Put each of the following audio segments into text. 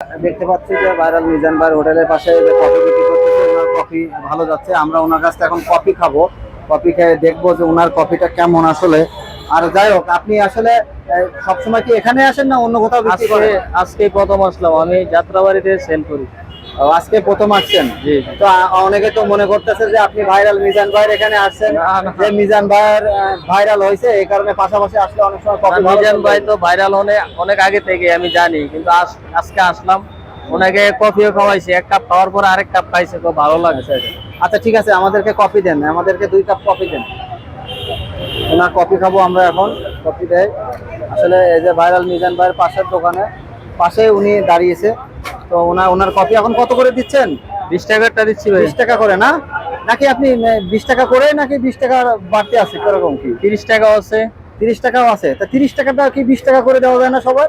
দেখতে পাচ্ছি যে ভাইরাল মিজান ভাইয়ের হোটেলের পাশে যে কফি বিক্রি করতেছে, ওনার কফি ভালো যাচ্ছে। আমরা ওনার কাছ থেকে এখন কফি খাবো, কফি খেয়ে দেখবো যে ওনার কফিটা কেমন আসলে। আর যাই হোক, আপনি আসলে সবসময় কি এখানে আসেন না অন্য কোথাও বিক্রি করেন? আজকে প্রথম আসলাম, আমি যাত্রাবাড়িতে সেল করি। আজকে প্রথম আসছেন? জি। তো অনেকে তো মনে করতেছে যে আপনি ভাইরাল মিজান ভাইয়ের এখানে আসছেন, যে মিজান ভাইয়ের ভাইরাল হয়েছে এই কারণে পাশাপাশি আসলে অনেক সময় কফি। মিজান ভাই তো ভাইরাল অনেক আগে থেকে আমি জানি, কিন্তু আজকে আসলাম, ওনাকে কফিও খাওয়াইছে, এক কাপ খাওয়ার পর আরেক কাপ খাইছে, খুব ভালো লাগছে। আচ্ছা ঠিক আছে, আমাদেরকে কফি দেন, আমাদেরকে 2 কাপ কফি দেন। ওনার কফি খাবো আমরা এখন, কফি দেয়। আসলে এই যে ভাইরাল মিজান ভাইয়ের পাশের দোকানে পাশে উনি দাঁড়িয়েছে, তো ওনার কফি এখন কত করে দিচ্ছেন? 20 টাকারটা দিচ্ছি ভাই। 20 টাকা করে না? নাকি আপনি 20 টাকা করে, নাকি 20 টাকা বাড়তে আছে কিরকম কি? 30 টাকাও আছে। 30 টাকাও আছে? তা 30 টাকাটা কি 20 টাকা করে দেওয়া যায় না সবাই?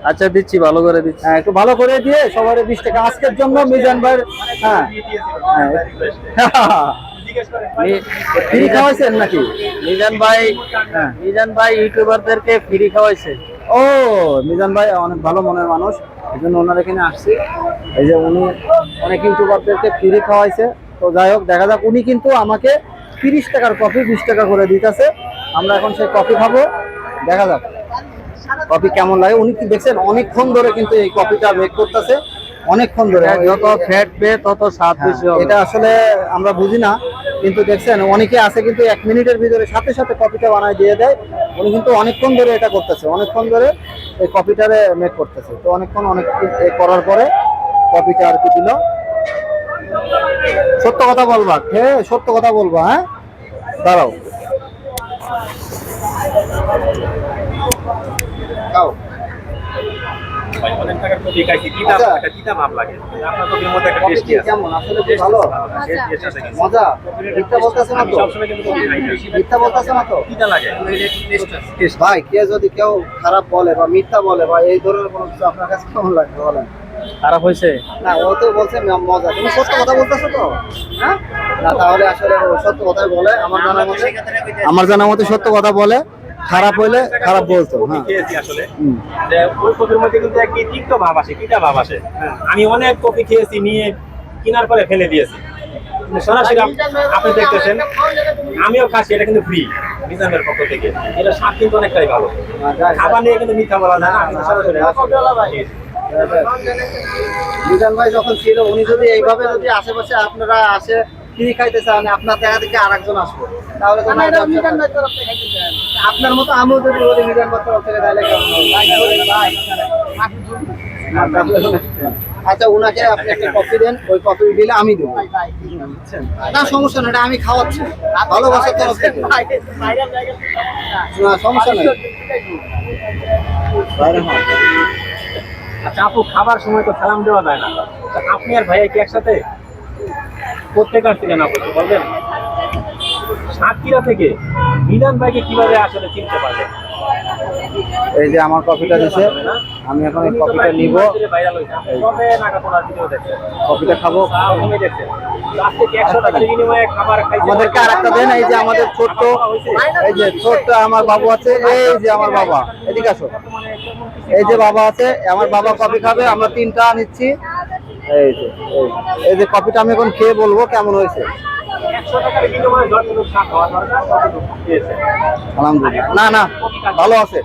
আচ্ছা দিচ্ছি, ভালো করে দিচ্ছি। হ্যাঁ, একটু ভালো করে দিয়ে সবার 20 টাকা আজকের জন্য মিজান ভাইয়ের। হ্যাঁ ফ্রি খাওয়াইছেন নাকি মিজান ভাই? হ্যাঁ, মিজান ভাই ইউটিউবারদেরকে ফ্রি খাওয়াইছে। ও মিজান ভাই অনেক ভালো মনের মানুষ, এই জন্য ওনার এখানে আসছি। এই যে উনি অনেক ইউটিউবারদেরকে ফ্রি খাওয়াইছে। তো যাই হোক, দেখা যাক। উনি কিন্তু আমাকে 30 টাকার কফি 20 টাকা করে দিতেছে। আমরা এখন সেই কফি খাবো, দেখা যাক কফি কেমন লাগে। উনি কি দেখছেন, অনেকক্ষণ ধরে কিন্তু এই কফিটা মেক করতেছে, অনেকক্ষণ ধরে। যত ফ্যাট বে তত স্বাদ বেশি হবে। এটা আসলে আমরা বুঝি না, কিন্তু দেখছেন অনেকে আছে কিন্তু 1 মিনিটের ভিতরে সাথে সাথে কফিটা বানায় দিয়ে দেয়। উনি কিন্তু অনেকক্ষণ ধরে এটা করতেছে, অনেকক্ষণ ধরে এই কফিটারে মেক করতেছে। তো অনেক করার পরে কফিটা আর কি দিল। সত্য কথা বলবা, হ্যাঁ সত্য কথা বলবা। হ্যাঁ দাঁড়াও, খাও। কেমন আসলে কি ভালো? মজা? মিথ্যা বলতেছে না তো? মিথ্যা বলতেছে না তো? ভাই যদি কেউ খারাপ বলে বা মিথ্যা বলে বা এই ধরনের কোনো কিছু, আপনার কাছে কেমন লাগবে বলেন? খারাপ হয়েছে না, ও তো বলছে মজা। তুমি সত্য কথা বলতেছো তো? হ্যাঁ না, তাহলে আসলে ও সত্য কথাই বলে। আমার জানা মতে সত্য কথা বলে, খারাপ হইলে খারাপ বলতো। হ্যাঁ আসলে ওই কফির মধ্যে কিন্তু একটি তিক্ত ভাব আসে, তিতা ভাব আসে। আমি অনেক কফি খেয়েছি, নিয়ে কেনার পরে ফেলে দিয়েছি। সরাসরি আপনি দেখতেছেন, আমিও খাচ্ছি, এটা কিন্তু ফ্রি মিজানের পক্ষ থেকে। এটা স্বাদ কিন্তু অনেকটাই ভালো। খাবার নিয়ে কিন্তু মিথ্যা বলা যায় না, আমি সরাসরি। মিজান ভাই যখন ছিল, উনি যদি এইভাবে যদি আশেপাশে আপনারা আসে ফ্রি খাইতে চান, আপনার দেখা থেকে আরেকজন আসবো, তাহলে তো আপনার মতো আমিও যদি বলি মিজান ভাই তরফ থেকে, তাহলে কেমন হবে? আচ্ছা, উনাকে আপনি একটা কফি দেন, ওই কফি দিলে আমি দেবো। না সমস্যা না, এটা আমি খাওয়াচ্ছি ভালোবাসার তরফ থেকে। না সমস্যা নেই। আচ্ছা আপু, খাবার সময় তো সালাম দেওয়া যায় না, আপনি আর ভাইয়া কি একসাথে করতে পারছিলেন? আপু বলবেন সাতক্ষীরা থেকে মিজান ভাইকে কিভাবে আসলে চিনতে পারবেন? এই যে আমার কফিটা দিছে, আমি এখন এই কফিটা নিব, কফিটা খাবো। আমাদেরকে আর একটা দেন। এই যে আমাদের ছোট্ট, এই যে ছোট্ট আমার বাবু আছে, এই যে আমার বাবা, এদিকে আসো। এই যে বাবা আছে, আমার বাবা কফি খাবে, আমরা 3টা নিচ্ছি। এই যে কফিটা আমি এখন খেয়ে বলবো কেমন হয়েছে। আলহামদুলিল্লাহ, না ভালো আছে।